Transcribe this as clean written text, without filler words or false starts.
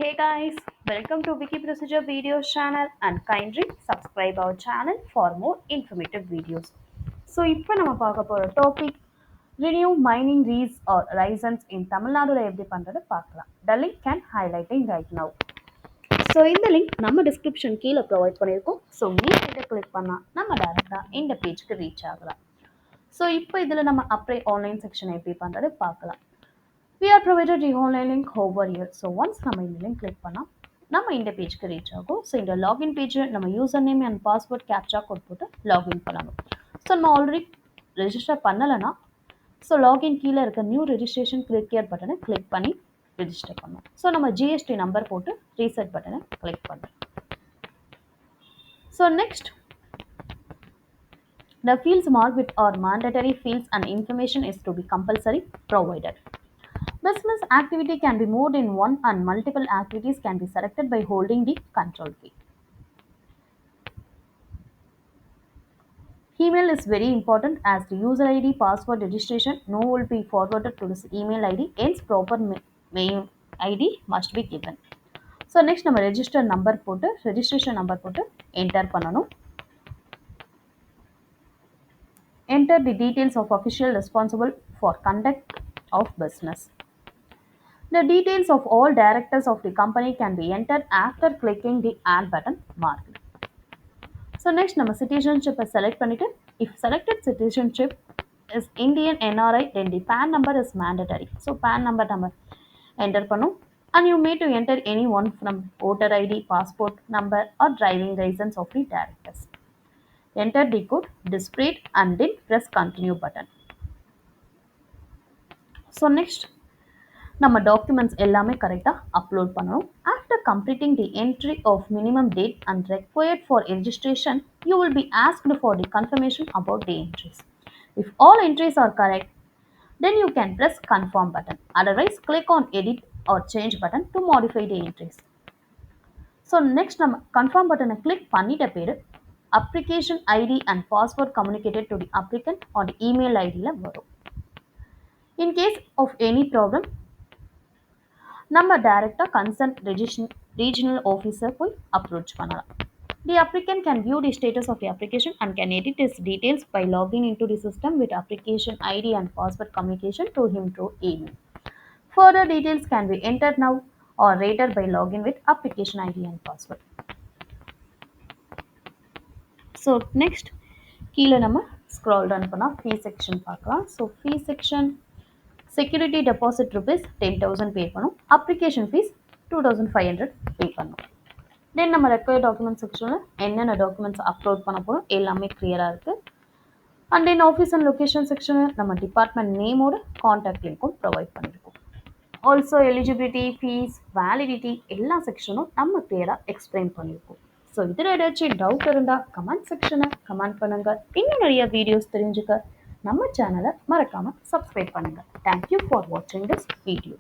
Hey guys, welcome to Wiki Procedure Videos channel and kindly subscribe our channel for more informative videos. So, இப்போ நம்ம பார்க்க போற topic renew mining lease or license in Tamil Nadu எப்படி பண்றது பார்க்கலாம். The link can highlighting right now. So இந்த link நம்ம description கீழே ப்ரொவைட் பண்ணியிருக்கோம். ஸோ நீங்கள் இதை கிளிக் பண்ணால் நம்ம டேரெக்டாக இந்த பேஜ்க்கு ரீச் ஆகலாம். ஸோ இப்போ இதில் நம்ம அப்ளை ஆன்லைன் செக்ஷன் எப்படி பண்ணுறது பார்க்கலாம். We are provided the online link over here. So once நம்ம இந்த லிங்க் கிளிக் பண்ணால் நம்ம இந்த பேஜ்க்கு ரீச் ஆகும். ஸோ இந்த லாகின் பேஜில் நம்ம user name and password captcha code போட்டு லாகின் பண்ணணும். ஸோ நம்ம ஆல்ரெடி ரெஜிஸ்டர் பண்ணலைன்னா ஸோ லாகின் கீழே இருக்க நியூ ரெஜிஸ்ட்ரேஷன் கிளிக் ஹியர் பட்டனை கிளிக் பண்ணி ரெஜிஸ்டர் பண்ணணும். ஸோ நம்ம ஜிஎஸ்டி நம்பர் போட்டு ரீசெட் பட்டனை கிளிக் பண்ணணும். So next the fields marked with are mandatory fields and information is to be compulsory provided. Business activity can be moved in one and multiple activities can be selected by holding the control key. Email is very important as the user ID password registration no will be forwarded to this email ID, hence proper mail ID must be given. So next நம்ம register number போட்டு registration number போட்டு enter பண்ணணும். Enter the details of official responsible for conduct of business. The details of all directors of the company can be entered after clicking the add button marked. So next நம்ம citizenship select பண்ணிட்டு if selected citizenship is Indian NRI then the PAN number is mandatory. So PAN number நம்ம enter பண்ணும் and you may to enter any one from voter ID, passport number or driving license of the directors. Enter the code, display it and then press continue button. So next நம்ம documents எல்லாமே கரெக்டாக upload பண்ணணும். After completing the entry of minimum date and required for registration you will be asked for the confirmation about the entries. If all entries are correct then you can press confirm button. Otherwise click on edit or change button to modify the entries. So next நம்ம confirm button click பண்ணிட்ட பேரு application ID and password communicated to the applicant or the email ID ல வரும். In case of any problem நம்ம டைரக்டா concern regional officer போய் approach பண்ணலாம். The applicant can view the status of the application and can edit his details by logging into the system with application ID and password communication to him through email. Further details can be entered now or later by login with application ID and password. So next கீழே நம்ம scroll down பண்ணா fee section பார்க்கலாம். So fee section security deposit rupees 10,000 pay பண்ணும். application fees 2,500 pay பண்ணும். தென் நம்ம required document செக்ஷனில் என்னென்ன documents upload பண்ண போகிறோம் எல்லாமே கிளியராக இருக்குது. And then office and location செக்ஷனில் நம்ம டிபார்ட்மெண்ட் நேமோட காண்டாக்ட் லிங்க்கும் ப்ரொவைட் பண்ணியிருக்கோம். ஆல்சோ எலிஜிபிலிட்டி, ஃபீஸ், வேலிடிட்டி எல்லா செக்ஷனும் நம்ம கிளியராக எக்ஸ்பிளைன் பண்ணியிருக்கோம். ஸோ இதில் ஏதாச்சும் டவுட் இருந்தால் கமெண்ட் செக்ஷனை கமெண்ட் பண்ணுங்கள். இன்னும் நிறைய வீடியோஸ் தெரிஞ்சுக்க நம்ம சேனலை மறக்காமல் சப்ஸ்கிரைப் பண்ணுங்கள். தேங்க்யூ ஃபார் வாட்சிங் திஸ் வீடியோ.